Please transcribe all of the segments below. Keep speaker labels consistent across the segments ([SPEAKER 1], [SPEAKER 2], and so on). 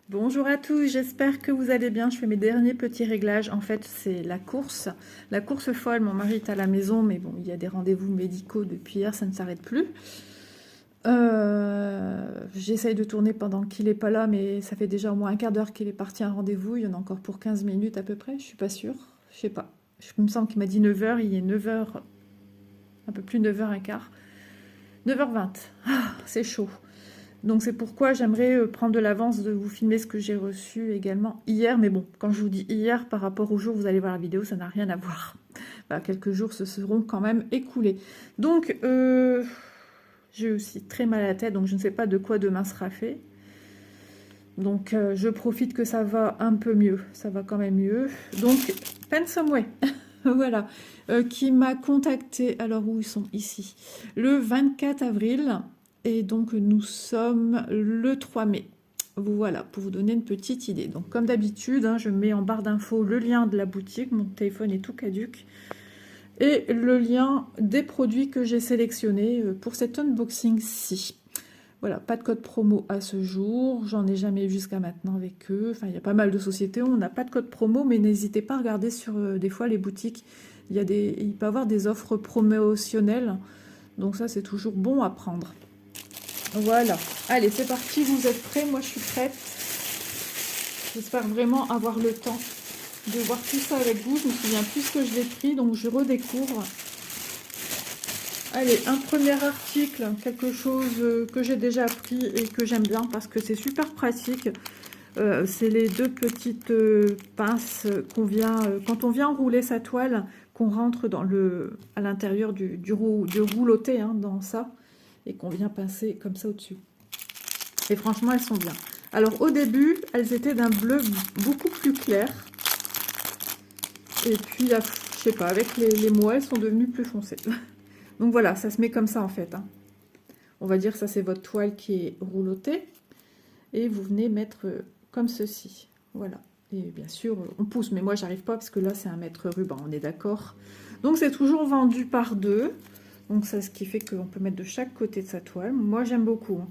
[SPEAKER 1] Bonjour à tous, j'espère que vous allez bien. Je fais mes derniers petits réglages. En fait, c'est la course folle. Mon mari est à la maison, mais bon, il y a des rendez-vous médicaux depuis hier, ça ne s'arrête plus. J'essaye de tourner pendant qu'il n'est pas là, mais ça fait déjà au moins un quart d'heure qu'il est parti à un rendez-vous. Il y en a encore pour 15 minutes à peu près, je suis pas sûre. Je sais pas. Il me semble qu'il m'a dit 9 heures. Il est 9 heures, un peu plus 9h15. 9h20. Ah, c'est chaud. Donc c'est pourquoi j'aimerais prendre de l'avance de vous filmer ce que j'ai reçu également hier. Mais bon, quand je vous dis hier, par rapport au jour où vous allez voir la vidéo, ça n'a rien à voir. Voilà, quelques jours se seront quand même écoulés. Donc, j'ai aussi très mal à la tête, donc je ne sais pas de quoi demain sera fait. Donc, je profite que ça va un peu mieux. Ça va quand même mieux. Donc, Pensomeway, voilà, qui m'a contacté. Alors, où ils sont? Ici. Le 24 avril. Et donc, nous sommes le 3 mai. Voilà, pour vous donner une petite idée. Donc, comme d'habitude, hein, je mets en barre d'infos le lien de la boutique. Mon téléphone est tout caduc. Et le lien des produits que j'ai sélectionnés pour cet unboxing-ci. Voilà, pas de code promo à ce jour. J'en ai jamais vu jusqu'à maintenant avec eux. Enfin, il y a pas mal de sociétés où on n'a pas de code promo, mais n'hésitez pas à regarder sur des fois les boutiques. Il peut y avoir des offres promotionnelles. Donc ça, c'est toujours bon à prendre. Voilà. Allez, c'est parti. Vous êtes prêts? Moi, je suis prête. J'espère vraiment avoir le temps de voir tout ça avec vous. Je me souviens plus ce que je l'ai pris, donc je redécouvre. Allez, un premier article, quelque chose que j'ai déjà pris et que j'aime bien parce que c'est super pratique. C'est les deux petites pinces qu'on vient, quand on vient enrouler sa toile, qu'on rentre à l'intérieur du rouloté, hein, dans ça, et qu'on vient pincer comme ça au-dessus. Et franchement, elles sont bien. Alors au début, elles étaient d'un bleu beaucoup plus clair. Et puis, je sais pas, avec les mois, elles sont devenues plus foncées. Donc voilà, ça se met comme ça en fait. Hein. On va dire que ça c'est votre toile qui est roulottée. Et vous venez mettre comme ceci. Voilà. Et bien sûr, on pousse, mais moi j'arrive pas parce que là c'est un mètre ruban, on est d'accord. Donc c'est toujours vendu par deux. Donc ça, ce qui fait qu'on peut mettre de chaque côté de sa toile. Moi j'aime beaucoup. Hein.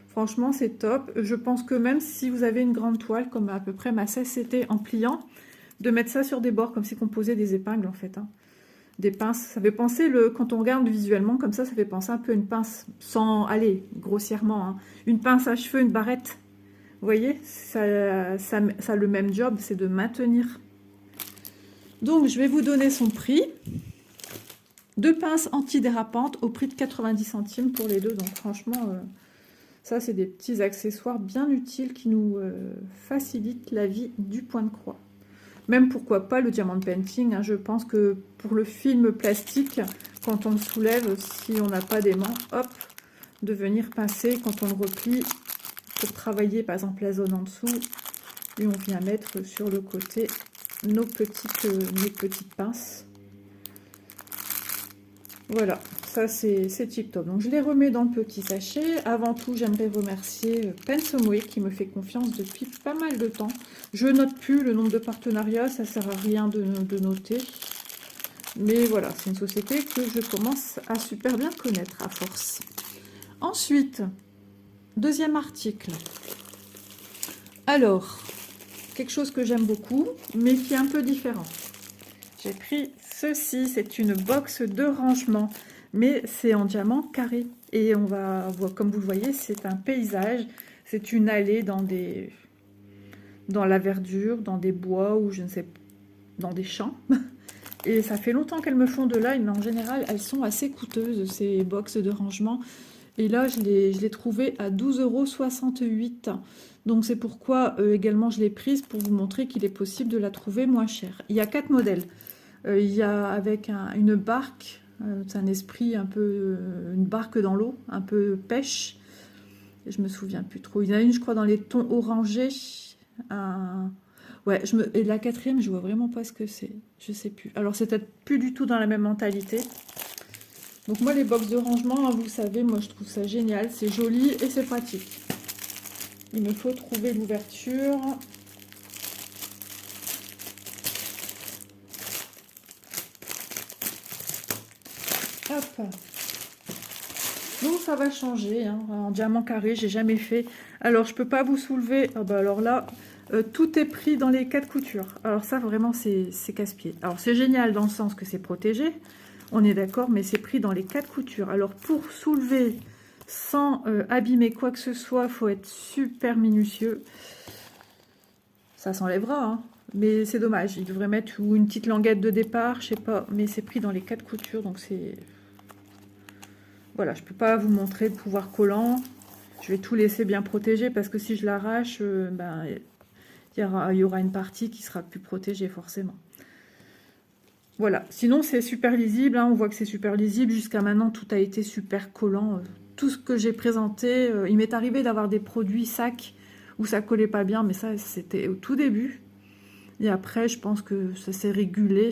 [SPEAKER 1] Franchement c'est top. Je pense que même si vous avez une grande toile, comme à peu près ma cesse c'était en pliant, de mettre ça sur des bords comme si on posait des épingles en fait. Hein. Des pinces, ça fait penser, quand on regarde visuellement comme ça fait penser un peu à une pince, sans aller grossièrement, hein. Une pince à cheveux, une barrette. Vous voyez, ça a le même job, c'est de maintenir. Donc, je vais vous donner son prix. Deux pinces antidérapantes au prix de 90 centimes pour les deux. Donc, franchement, ça, c'est des petits accessoires bien utiles qui nous facilitent la vie du point de croix. Même pourquoi pas le diamond painting, hein, je pense que pour le film plastique, quand on le soulève, si on n'a pas d'aimant, hop, de venir pincer quand on le replie pour travailler par exemple la zone en dessous, et on vient mettre sur le côté nos petites pinces. Voilà, ça c'est tip top. Donc je les remets dans le petit sachet. Avant tout, j'aimerais remercier Pensomeway qui me fait confiance depuis pas mal de temps. Je note plus le nombre de partenariats, ça sert à rien de noter. Mais voilà, c'est une société que je commence à super bien connaître à force. Ensuite, deuxième article. Alors, quelque chose que j'aime beaucoup, mais qui est un peu différent. J'ai pris ceci, c'est une box de rangement, mais c'est en diamant carré. Et on va voir, comme vous le voyez, c'est un paysage, c'est une allée dans la verdure, dans des bois ou je ne sais, dans des champs. Et ça fait longtemps qu'elles me font de là, mais en général, elles sont assez coûteuses, ces box de rangement. Et là, je l'ai trouvée à 12,68 €. Donc c'est pourquoi également je l'ai prise pour vous montrer qu'il est possible de la trouver moins chère. Il y a 4 modèles. Il y a avec une barque, c'est un esprit un peu, une barque dans l'eau, un peu pêche. Je me souviens plus trop. Il y en a une, je crois, dans les tons orangés. Ouais, et la quatrième, je vois vraiment pas ce que c'est. Je sais plus. Alors c'est peut-être plus du tout dans la même mentalité. Donc moi, les box de rangement, hein, vous savez, moi je trouve ça génial. C'est joli et c'est pratique. Il me faut trouver l'ouverture. Hop. Donc ça va changer, hein, en diamant carré, j'ai jamais fait. Alors je peux pas vous soulever, ah bah alors là, tout est pris dans les 4 coutures. Alors ça vraiment c'est casse-pied. Alors c'est génial dans le sens que c'est protégé, on est d'accord, mais c'est pris dans les 4 coutures. Alors pour soulever sans abîmer quoi que ce soit, faut être super minutieux. Ça s'enlèvera, hein. Mais c'est dommage, il devrait mettre une petite languette de départ, je sais pas, mais c'est pris dans les 4 coutures, donc c'est... Voilà, je peux pas vous montrer le pouvoir collant. Je vais tout laisser bien protégé parce que si je l'arrache, ben, il y aura une partie qui sera plus protégée forcément. Voilà, sinon c'est super lisible, hein. On voit que c'est super lisible. Jusqu'à maintenant, tout a été super collant. Tout ce que j'ai présenté, il m'est arrivé d'avoir des produits sacs où ça collait pas bien, mais ça c'était au tout début. Et après, je pense que ça s'est régulé.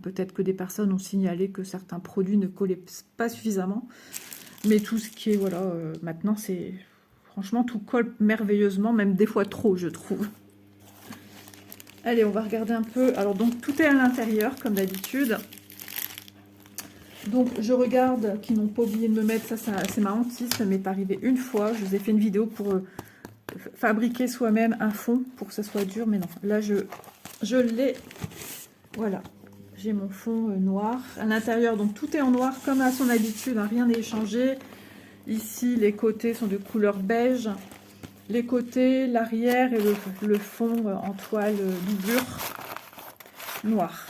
[SPEAKER 1] Peut-être que des personnes ont signalé que certains produits ne collaient pas suffisamment. Mais tout ce qui est, voilà, maintenant, c'est... Franchement, tout colle merveilleusement, même des fois trop, je trouve. Allez, on va regarder un peu. Alors, donc, tout est à l'intérieur, comme d'habitude. Donc, je regarde qu'ils n'ont pas oublié de me mettre... Ça c'est ma hantise, ça m'est arrivé une fois. Je vous ai fait une vidéo pour fabriquer soi-même un fond pour que ça soit dur. Mais non, là, je l'ai. Voilà. J'ai mon fond noir. À l'intérieur, donc, tout est en noir, comme à son habitude. Hein, rien n'est changé. Ici, les côtés sont de couleur beige. Les côtés, l'arrière et le fond en toile doublure noire.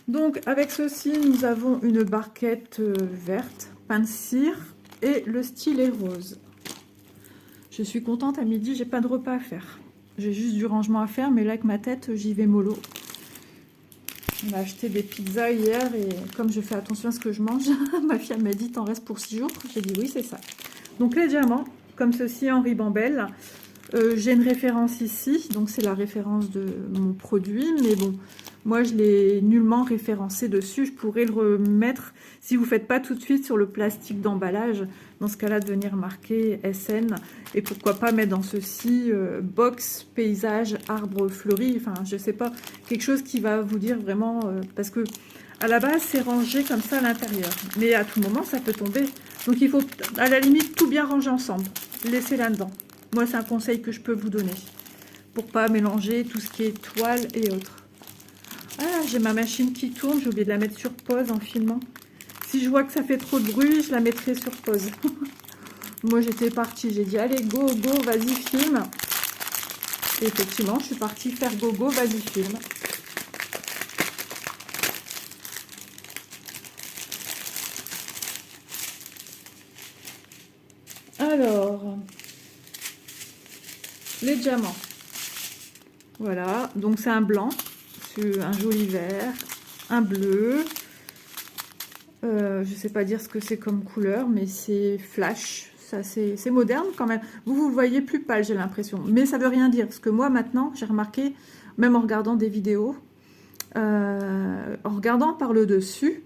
[SPEAKER 1] Donc, avec ceci, nous avons une barquette verte, pain de cire et le stylet rose. Je suis contente, à midi, j'ai pas de repas à faire. J'ai juste du rangement à faire, mais là, avec ma tête, j'y vais mollo. On a acheté des pizzas hier et comme je fais attention à ce que je mange, ma fille m'a dit t'en restes pour 6 jours. J'ai dit oui, c'est ça. Donc les diamants, comme ceci en ribambelle. J'ai une référence ici, donc c'est la référence de mon produit, mais bon, moi je l'ai nullement référencé dessus. Je pourrais le remettre si vous ne faites pas tout de suite sur le plastique d'emballage. Dans ce cas-là, de venir marquer SN et pourquoi pas mettre dans ceci box, paysage, arbre fleuri, enfin je sais pas, quelque chose qui va vous dire vraiment, parce que à la base c'est rangé comme ça à l'intérieur, mais à tout moment ça peut tomber. Donc il faut à la limite tout bien ranger ensemble, laisser là-dedans. Moi, c'est un conseil que je peux vous donner pour pas mélanger tout ce qui est toile et autres. Ah, j'ai ma machine qui tourne, j'ai oublié de la mettre sur pause en filmant. Si je vois que ça fait trop de bruit, je la mettrai sur pause. Moi, j'étais partie, j'ai dit allez, go, go, vas-y, filme. Et effectivement, je suis partie faire go, go, vas-y, filme. Alors... les diamants. Voilà, donc c'est un blanc, un joli vert, un bleu. Je ne sais pas dire ce que c'est comme couleur, mais c'est flash. Ça, c'est moderne quand même. Vous le voyez plus pâle, j'ai l'impression. Mais ça veut rien dire, parce que moi maintenant, j'ai remarqué, même en regardant des vidéos, en regardant par le dessus,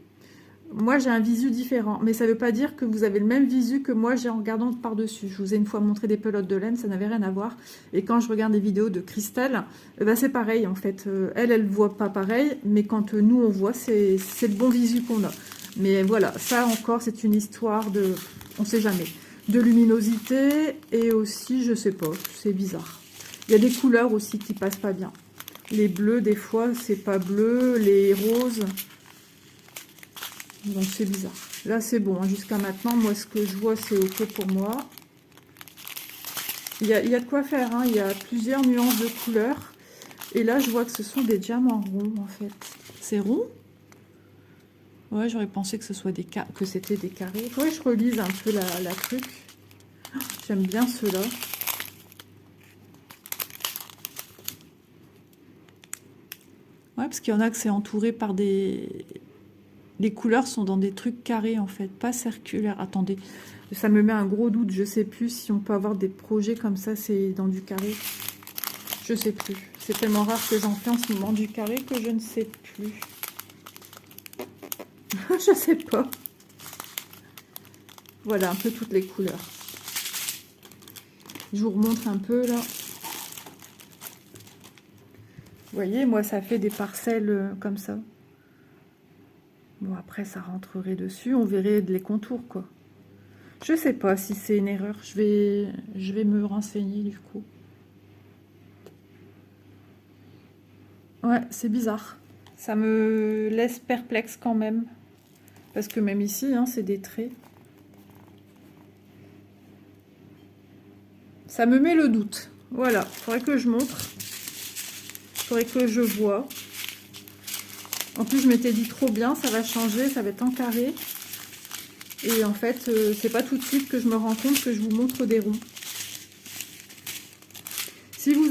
[SPEAKER 1] moi, j'ai un visu différent, mais ça ne veut pas dire que vous avez le même visu que moi j'ai en regardant par-dessus. Je vous ai une fois montré des pelotes de laine, ça n'avait rien à voir. Et quand je regarde des vidéos de Christelle, ben c'est pareil en fait. Elle ne voit pas pareil, mais quand nous on voit, c'est le bon visu qu'on a. Mais voilà, ça encore, c'est une histoire de... on ne sait jamais. De luminosité et aussi, je sais pas, c'est bizarre. Il y a des couleurs aussi qui passent pas bien. Les bleus, des fois, c'est pas bleu. Les roses... donc c'est bizarre. Là c'est bon, hein. Jusqu'à maintenant, moi ce que je vois c'est ok pour moi. Il y a de quoi faire, hein. Il y a plusieurs nuances de couleurs. Et là je vois que ce sont des diamants ronds en fait. C'est rond? Ouais, j'aurais pensé que ce soit que c'était des carrés. Il faudrait que je relise un peu la truc. J'aime bien ceux-là. Ouais, parce qu'il y en a que c'est entouré par des... les couleurs sont dans des trucs carrés en fait, pas circulaires. Attendez, ça me met un gros doute. Je sais plus si on peut avoir des projets comme ça, c'est dans du carré. Je sais plus. C'est tellement rare que j'en fais en ce moment du carré que je ne sais plus. Je sais pas. Voilà un peu toutes les couleurs. Je vous remontre un peu là. Vous voyez, moi ça fait des parcelles comme ça. Bon, après, ça rentrerait dessus. On verrait les contours, quoi. Je sais pas si c'est une erreur. Je vais me renseigner du coup. Ouais, c'est bizarre. Ça me laisse perplexe quand même. Parce que même ici, hein, c'est des traits. Ça me met le doute. Voilà, il faudrait que je montre. Il faudrait que je vois. En plus, je m'étais dit trop bien, ça va changer, ça va être en carré. Et en fait, c'est pas tout de suite que je me rends compte que je vous montre des ronds. Si vous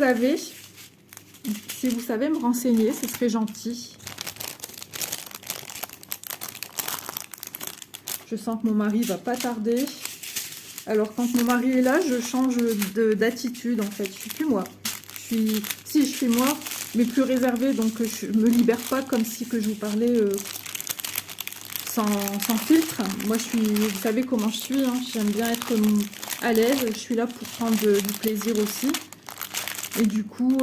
[SPEAKER 1] savez me renseigner, ce serait gentil. Je sens que mon mari va pas tarder. Alors quand mon mari est là, je change d'attitude en fait. Je suis plus moi. Si je suis moi, mais plus réservée, donc je me libère pas comme si que je vous parlais sans filtre. Moi, vous savez comment je suis. Hein, j'aime bien être à l'aise. Je suis là pour prendre du plaisir aussi. Et du coup,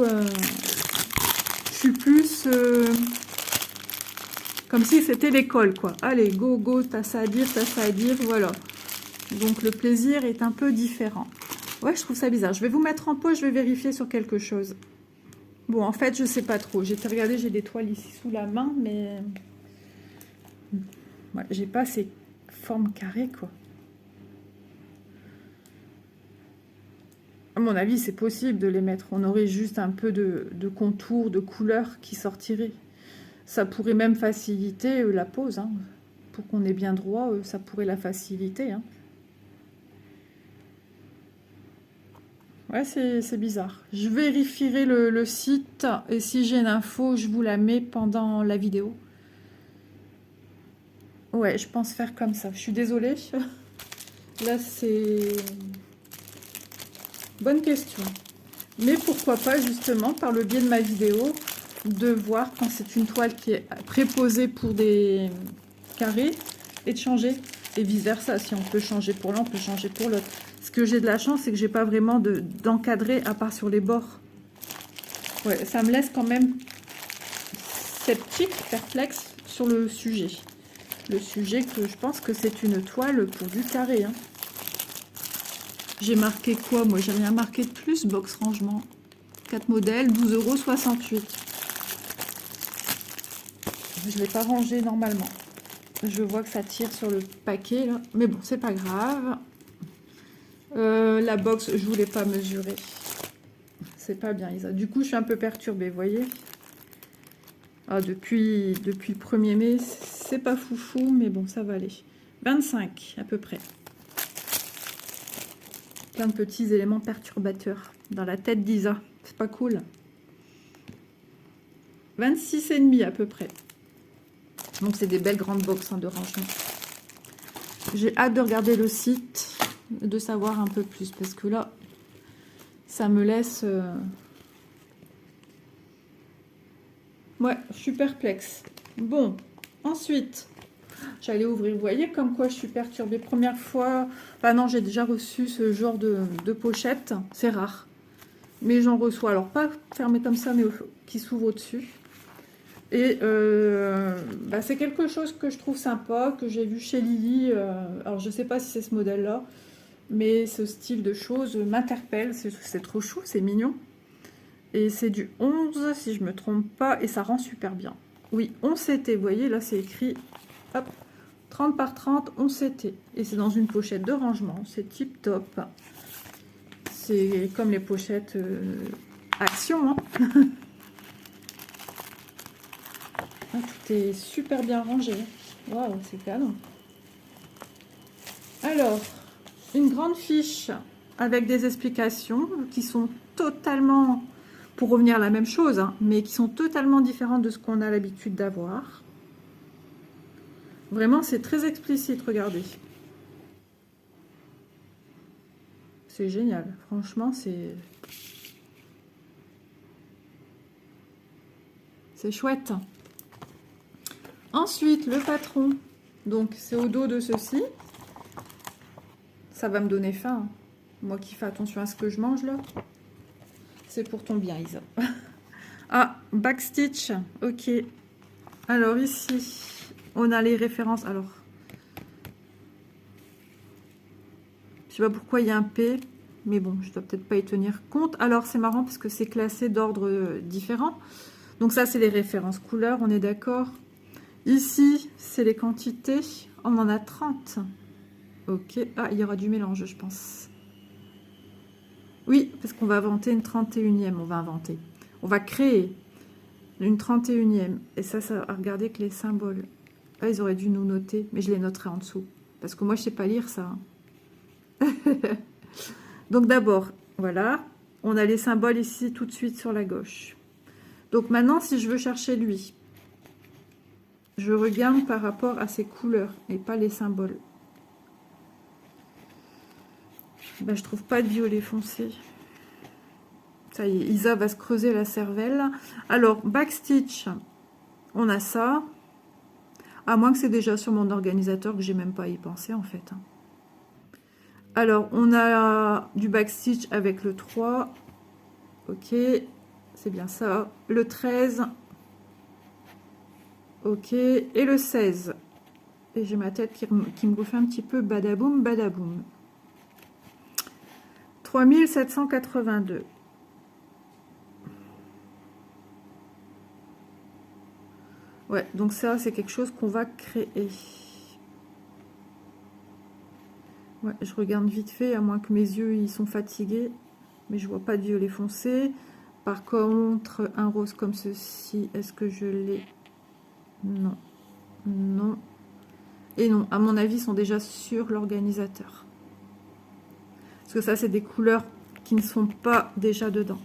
[SPEAKER 1] je suis plus comme si c'était l'école, quoi. Allez, go, go, t'as ça à dire, voilà. Donc le plaisir est un peu différent. Ouais, je trouve ça bizarre. Je vais vous mettre en pause, je vais vérifier sur quelque chose. Bon, en fait, je sais pas trop. J'ai regardé, j'ai des toiles ici sous la main, mais ouais, j'ai pas ces formes carrées, quoi. À mon avis, c'est possible de les mettre. On aurait juste un peu de contour, de couleur qui sortirait. Ça pourrait même faciliter la pose. Hein. Pour qu'on ait bien droit, ça pourrait la faciliter. Hein. Ouais, c'est bizarre. Je vérifierai le site et si j'ai l'info, je vous la mets pendant la vidéo. Ouais, je pense faire comme ça. Je suis désolée. Là, c'est... Bonne question. Mais pourquoi pas, justement, par le biais de ma vidéo, de voir quand c'est une toile qui est préposée pour des carrés et de changer. Et vice-versa, si on peut changer pour l'un, on peut changer pour l'autre. Ce que j'ai de la chance, c'est que j'ai pas vraiment d'encadré à part sur les bords. Ouais, ça me laisse quand même sceptique, perplexe sur le sujet. Le sujet que je pense que c'est une toile pour du carré. Hein. J'ai marqué quoi? Moi, j'ai rien marqué de plus. Box rangement. 4 modèles, 12,68 €. Je ne l'ai pas rangé normalement. Je vois que ça tire sur le paquet, là. Mais bon, c'est pas grave. La box, je voulais pas mesurer. C'est pas bien, Isa. Du coup, je suis un peu perturbée, vous voyez. Ah, depuis le 1er mai, c'est pas foufou, mais bon, ça va aller. 25, à peu près. Plein de petits éléments perturbateurs dans la tête d'Isa. C'est pas cool. 26,5 à peu près. Donc, c'est des belles grandes boxes hein, de rangement. J'ai hâte de regarder le site, de savoir un peu plus, parce que là, ça me laisse... Ouais, je suis perplexe. Bon, ensuite, j'allais ouvrir. Vous voyez comme quoi je suis perturbée. Première fois... Enfin non, j'ai déjà reçu ce genre de pochette. C'est rare. Mais j'en reçois. Alors, pas fermé comme ça, mais qui s'ouvre au-dessus. Et bah, c'est quelque chose que je trouve sympa, que j'ai vu chez Lily. Alors, je sais pas si c'est ce modèle-là. Mais ce style de choses m'interpelle. C'est trop chou, c'est mignon. Et c'est du 11, si je me trompe pas, et ça rend super bien. Oui, 11 CT, vous voyez, là c'est écrit, hop, 30 par 30, 11 CT. Et c'est dans une pochette de rangement, c'est tip top. C'est comme les pochettes Action. Hein. Ah, tout est super bien rangé. Waouh, c'est canon. Alors, une grande fiche avec des explications qui sont totalement... pour revenir à la même chose, hein, mais qui sont totalement différentes de ce qu'on a l'habitude d'avoir. Vraiment, c'est très explicite, regardez. C'est génial, franchement, c'est chouette. Ensuite, le patron, donc c'est au dos de ceci. Ça va me donner faim, hein. Moi qui fais attention à ce que je mange, là. C'est pour ton bien, Isa. Ah, backstitch, ok. Alors ici, on a les références. Alors, Je sais pas pourquoi il y a un P, mais bon, je dois peut-être pas y tenir compte. Alors, c'est marrant parce que c'est classé d'ordre différent. Donc ça, c'est les références couleurs, on est d'accord. Ici, c'est les quantités. On en a 30. Ok. Ah, il y aura du mélange, je pense. Oui, parce qu'on va inventer une 31e. On va inventer. On va créer une 31e. Et ça, regardez que les symboles. Ah, ils auraient dû nous noter, mais je les noterai en dessous. Parce que moi, je sais pas lire ça. Donc d'abord, voilà. On a les symboles ici tout de suite sur la gauche. Donc maintenant, si je veux chercher lui, je regarde par rapport à ses couleurs et pas les symboles. Ben, je trouve pas de violet foncé. Ça y est, Isa va se creuser la cervelle. Alors, backstitch, on a ça. À moins que c'est déjà sur mon organisateur que j'ai même pas y pensé en fait. Alors, on a du backstitch avec le 3. Ok, c'est bien ça. Le 13. Ok, et le 16. Et j'ai ma tête qui me refait un petit peu badaboum, badaboum. 3782. Ouais, donc ça, c'est quelque chose qu'on va créer. Ouais, je regarde vite fait, à moins que mes yeux ils sont fatigués. Mais je vois pas de violet foncé. Par contre, un rose comme ceci, est-ce que je l'ai? Non. Non. Et non, à mon avis, ils sont déjà sur l'organisateur. Parce que ça, c'est des couleurs qui ne sont pas déjà dedans.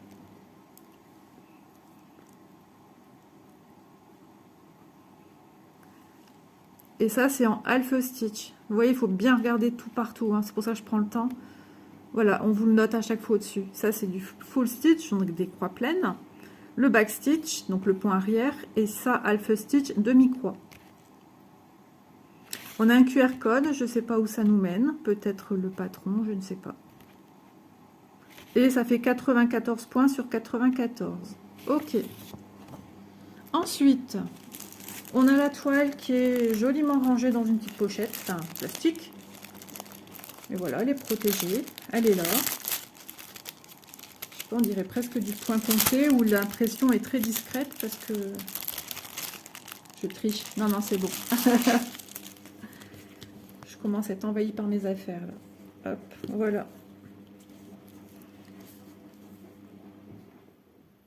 [SPEAKER 1] Et ça, c'est en half stitch. Vous voyez, il faut bien regarder tout partout. Hein. C'est pour ça que je prends le temps. Voilà, on vous le note à chaque fois au-dessus. Ça, c'est du full stitch, donc des croix pleines. Le back stitch, donc le point arrière. Et ça, half stitch, demi-croix. On a un QR code, je ne sais pas où ça nous mène. Peut-être le patron, je ne sais pas. Et ça fait 94 points sur 94. Ok. Ensuite, on a la toile qui est joliment rangée dans une petite pochette, enfin plastique. Et voilà, elle est protégée. Elle est là. Je sais pas, on dirait presque du point compté où l'impression est très discrète parce que je triche. Non, non, c'est bon. Je commence à être envahie par mes affaires là. Hop, voilà.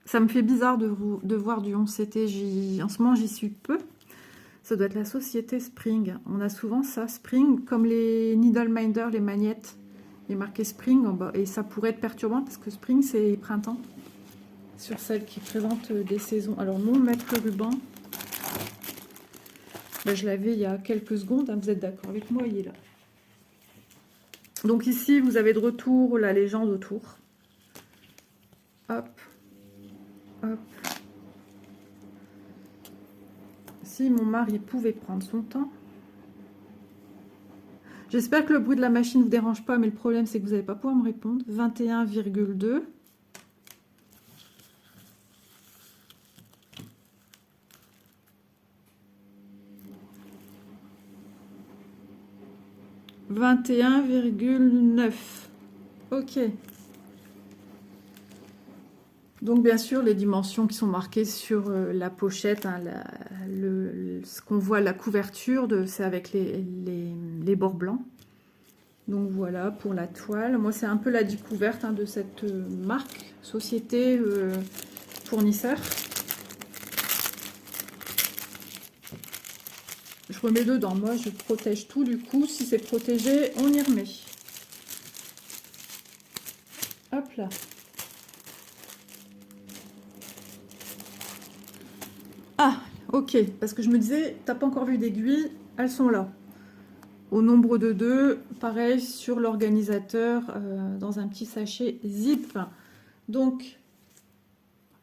[SPEAKER 1] Ça me fait bizarre de voir du 11CT. En ce moment, j'y suis peu. Ça doit être la société Spring. On a souvent ça, Spring, comme les Needle Minder, les magnettes. Il est marqué Spring en bas. Et ça pourrait être perturbant parce que Spring, c'est printemps. Sur celle qui présente des saisons. Alors, mon maître ruban, ben, je l'avais il y a quelques secondes. Hein, vous êtes d'accord avec moi, il est là. Donc ici, vous avez de retour la légende autour. Hop. Hop. Si mon mari pouvait prendre son temps. J'espère que le bruit de la machine ne vous dérange pas, mais le problème, c'est que vous n'allez pas pouvoir me répondre. 21,2. « 21,9. » Ok. Donc, bien sûr, les dimensions qui sont marquées sur la pochette, hein, ce qu'on voit, la couverture, c'est avec les bords blancs. Donc, voilà pour la toile. Moi, c'est un peu la découverte hein, de cette marque, société, fournisseur. Je remets dedans. Moi, je protège tout. Du coup, si c'est protégé, on y remet. Hop là. Ah, ok. Parce que je me disais, t'as pas encore vu d'aiguilles, elles sont là. Au nombre de 2, pareil sur l'organisateur, dans un petit sachet zip. Donc,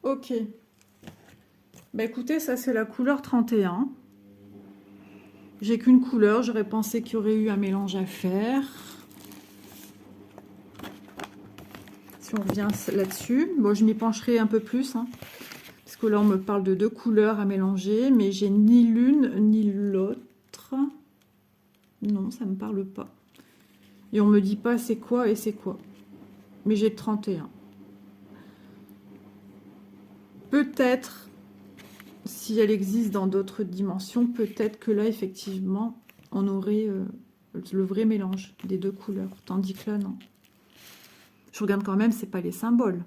[SPEAKER 1] ok. Bah écoutez, ça c'est la couleur 31. J'ai qu'une couleur, j'aurais pensé qu'il y aurait eu un mélange à faire. Si on revient là-dessus, bon, je m'y pencherai un peu plus. Hein. Parce que là, on me parle de 2 couleurs à mélanger, mais j'ai ni l'une ni l'autre. Non, ça ne me parle pas. Et on me dit pas c'est quoi et c'est quoi. Mais j'ai le 31. Peut-être, si elle existe dans d'autres dimensions, peut-être que là, effectivement, on aurait le vrai mélange des deux couleurs. Tandis que là, non. Je regarde quand même, c'est pas les symboles.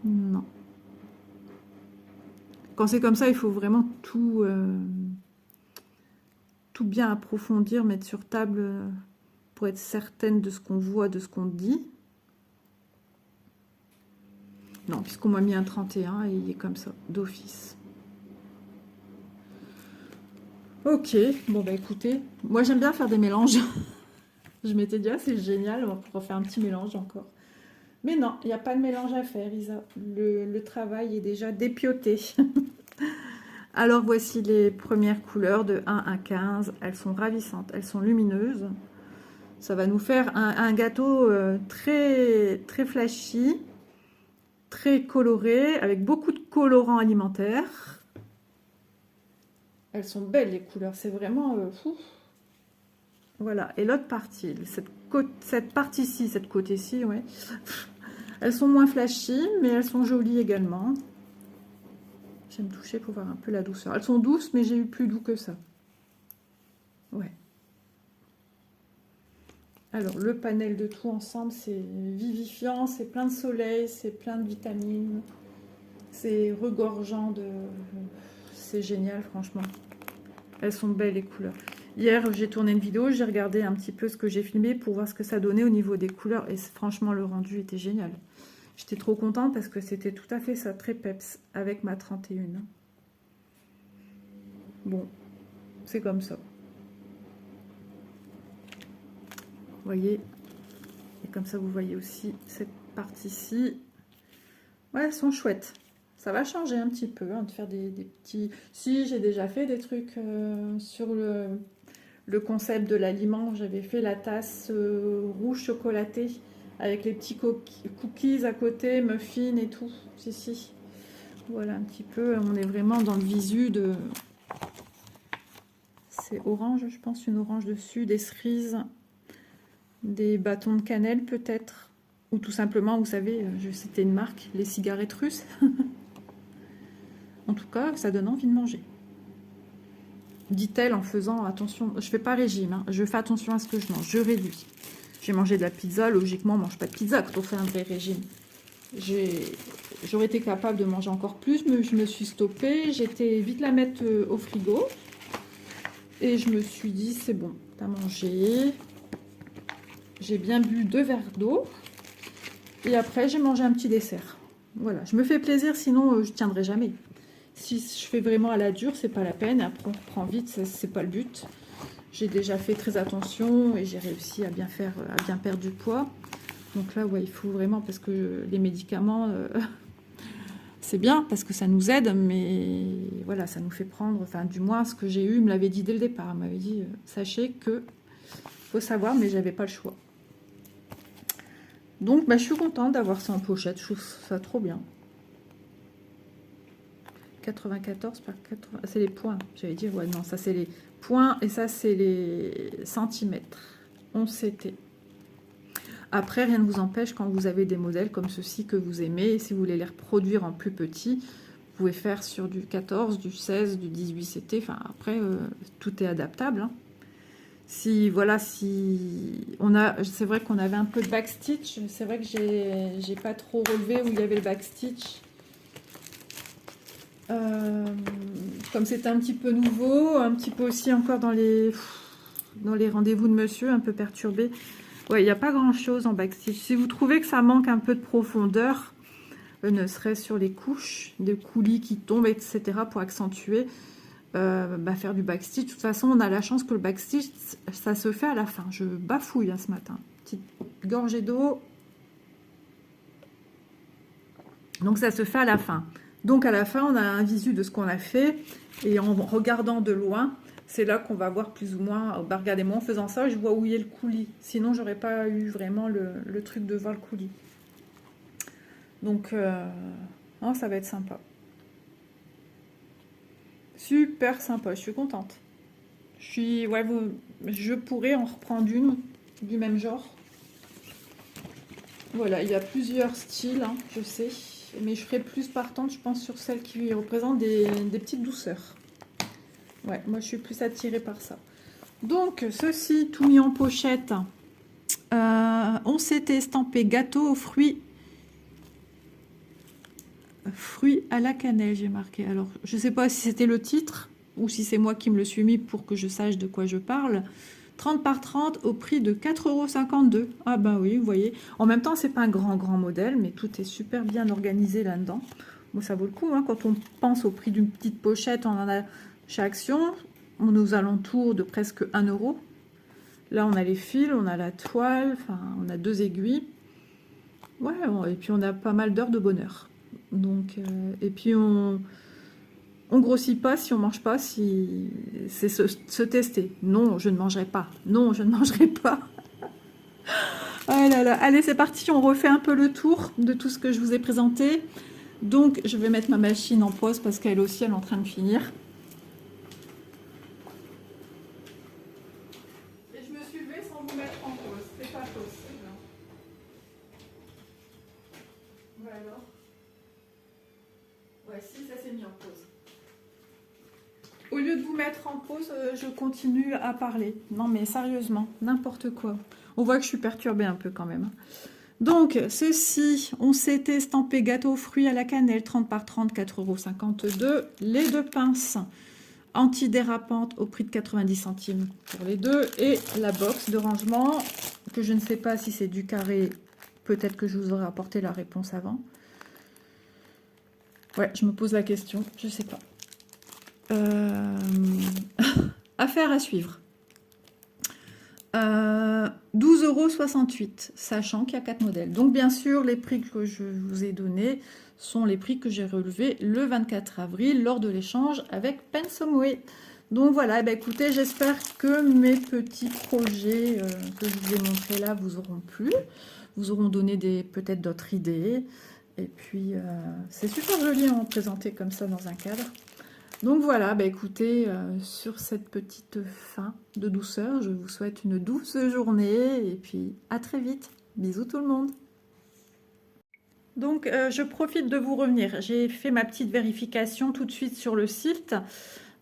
[SPEAKER 1] Non. Quand c'est comme ça, il faut vraiment tout, tout bien approfondir, mettre sur table pour être certaine de ce qu'on voit, de ce qu'on dit. Non, puisqu'on m'a mis un 31 et il est comme ça, d'office. Ok, bon bah écoutez, moi j'aime bien faire des mélanges. Je m'étais dit, ah, c'est génial, on pourra faire un petit mélange encore. Mais non, il n'y a pas de mélange à faire, Isa. Le travail est déjà dépioté. Alors voici les premières couleurs de 1 à 15. Elles sont ravissantes, elles sont lumineuses. Ça va nous faire un gâteau très, très flashy, très coloré, avec beaucoup de colorants alimentaires. Elles sont belles les couleurs, c'est vraiment fou. Voilà, et l'autre partie, cette partie-ci, cette côté-ci, ouais. Elles sont moins flashy, mais elles sont jolies également. J'aime toucher pour voir un peu la douceur. Elles sont douces, mais j'ai eu plus doux que ça. Ouais. Alors, le panel de tout ensemble, c'est vivifiant, c'est plein de soleil, c'est plein de vitamines. C'est regorgeant de... C'est génial, franchement. Elles sont belles, les couleurs. Hier, j'ai tourné une vidéo, j'ai regardé un petit peu ce que j'ai filmé pour voir ce que ça donnait au niveau des couleurs. Et franchement, le rendu était génial. J'étais trop contente parce que c'était tout à fait ça, très peps, avec ma 31. Bon, c'est comme ça. Vous voyez, et comme ça, vous voyez aussi cette partie-ci. Ouais, elles sont chouettes. Ça va changer un petit peu, hein, de faire des petits... Si, j'ai déjà fait des trucs sur le concept de l'aliment. J'avais fait la tasse rouge chocolatée avec les petits cookies à côté, muffins et tout. Si, si. Voilà, un petit peu. On est vraiment dans le visu de... C'est orange, je pense, une orange dessus, des cerises, des bâtons de cannelle peut-être. Ou tout simplement, vous savez, c'était une marque, les cigarettes russes. En tout cas, ça donne envie de manger. Dit-elle en faisant attention. Je fais pas régime, hein, je fais attention à ce que je mange, je réduis. J'ai mangé de la pizza, logiquement, on mange pas de pizza quand on fait un vrai régime. J'aurais été capable de manger encore plus, mais je me suis stoppée. J'étais vite la mettre au frigo. Et je me suis dit, c'est bon, t'as mangé. J'ai bien bu 2 verres d'eau. Et après, j'ai mangé un petit dessert. Voilà, je me fais plaisir, sinon je tiendrai jamais. Si je fais vraiment à la dure, c'est pas la peine. Après, on reprend vite, c'est pas le but. J'ai déjà fait très attention et j'ai réussi à bien faire, à bien perdre du poids. Donc là, ouais, il faut vraiment, parce que les médicaments, c'est bien parce que ça nous aide, mais voilà, ça nous fait prendre, enfin, du moins, ce que j'ai eu, me l'avait dit dès le départ. Elle m'avait dit, sachez que, faut savoir, mais j'avais pas le choix. Donc, bah, je suis contente d'avoir ça en pochette. Je trouve ça trop bien. 94 par 80. C'est les points. J'allais dire, ouais, non, ça c'est les points et ça c'est les centimètres. 11 CT. Après, rien ne vous empêche quand vous avez des modèles comme ceux-ci que vous aimez. Et si vous voulez les reproduire en plus petit, vous pouvez faire sur du 14, du 16, du 18 CT. Enfin, après, tout est adaptable. Hein. Si, voilà, si on a, c'est vrai qu'on avait un peu de backstitch. C'est vrai que j'ai pas trop relevé où il y avait le backstitch. Comme c'était un petit peu nouveau, un petit peu aussi encore dans les rendez-vous de monsieur, un peu perturbé. Ouais, il n'y a pas grand-chose en backstitch. Si vous trouvez que ça manque un peu de profondeur, ne serait-ce sur les couches, des coulis qui tombent, etc., pour accentuer, faire du backstitch. De toute façon, on a la chance que le backstitch, ça se fait à la fin. Je bafouille ce matin. Petite gorgée d'eau. Donc, ça se fait à la fin. Donc, à la fin, on a un visu de ce qu'on a fait. Et en regardant de loin, c'est là qu'on va voir plus ou moins... Bah, regardez-moi, en faisant ça, je vois où est le coulis. Sinon, j'aurais pas eu vraiment le truc de voir le coulis. Donc, non, ça va être sympa. Super sympa, je suis contente. Ouais, je pourrais en reprendre une du même genre. Voilà, il y a plusieurs styles, hein, je sais. Mais je serais plus partante, je pense, sur celle qui représente des petites douceurs. Ouais, moi je suis plus attirée par ça. Donc, ceci, tout mis en pochette. On s'était estampé gâteau aux fruits à la cannelle, j'ai marqué. Alors, je ne sais pas si c'était le titre ou si c'est moi qui me le suis mis pour que je sache de quoi je parle. 30 par 30 au prix de 4,52 €. Ah ben oui, vous voyez. En même temps, c'est pas un grand modèle, mais tout est super bien organisé là-dedans. Bon, ça vaut le coup, hein, quand on pense au prix d'une petite pochette, on en a chez Action, on est aux alentours de presque 1 €. Là, on a les fils, on a la toile, enfin, on a 2 aiguilles. Ouais, et puis on a pas mal d'heures de bonheur. Donc, et puis on grossit pas si on mange pas, si c'est se tester. Non, je ne mangerai pas. Non, je ne mangerai pas. Oh là là. Allez, c'est parti, on refait un peu le tour de tout ce que je vous ai présenté. Donc, je vais mettre ma machine en pause parce qu'elle aussi, elle est en train de finir. Et je me suis levée sans vous mettre en pause. C'est pas possible. Ouais, alors. Ouais, si, ça s'est mis en pause. Au lieu de vous mettre en pause, je continue à parler. Non, mais sérieusement, n'importe quoi. On voit que je suis perturbée un peu quand même. Donc, ceci, on s'était estampé gâteau aux fruits à la cannelle, 30 par 30, 4,52 €. Les deux pinces antidérapantes au prix de 90 centimes pour les deux. Et la box de rangement, que je ne sais pas si c'est du carré. Peut-être que je vous aurais apporté la réponse avant. Ouais, je me pose la question, je sais pas. Affaire à suivre. 12,68 €, sachant qu'il y a 4 modèles. Donc bien sûr, les prix que je vous ai donnés sont les prix que j'ai relevés le 24 avril lors de l'échange avec Pensomeway. Donc voilà, bah écoutez, j'espère que mes petits projets que je vous ai montrés là vous auront plu, vous auront donné peut-être d'autres idées. Et puis, c'est super joli à en présenter comme ça dans un cadre. Donc voilà, bah écoutez, sur cette petite fin de douceur, je vous souhaite une douce journée et puis à très vite. Bisous tout le monde. Donc je profite de vous revenir. J'ai fait ma petite vérification tout de suite sur le site.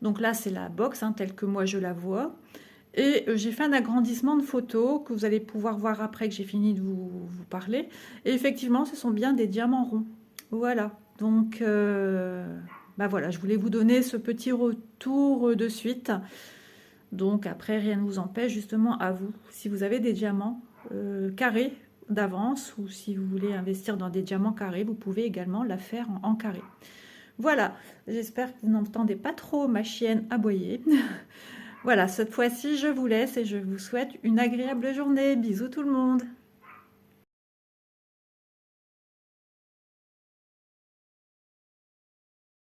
[SPEAKER 1] Donc là, c'est la box telle que moi je la vois. Et j'ai fait un agrandissement de photos que vous allez pouvoir voir après que j'ai fini de vous parler. Et effectivement, ce sont bien des diamants ronds. Voilà. Donc... bah voilà, je voulais vous donner ce petit retour de suite. Donc après, rien ne vous empêche justement à vous. Si vous avez des diamants carrés d'avance ou si vous voulez investir dans des diamants carrés, vous pouvez également la faire en carré. Voilà, j'espère que vous n'entendez pas trop ma chienne aboyer. Voilà, cette fois-ci, je vous laisse et je vous souhaite une agréable journée. Bisous tout le monde.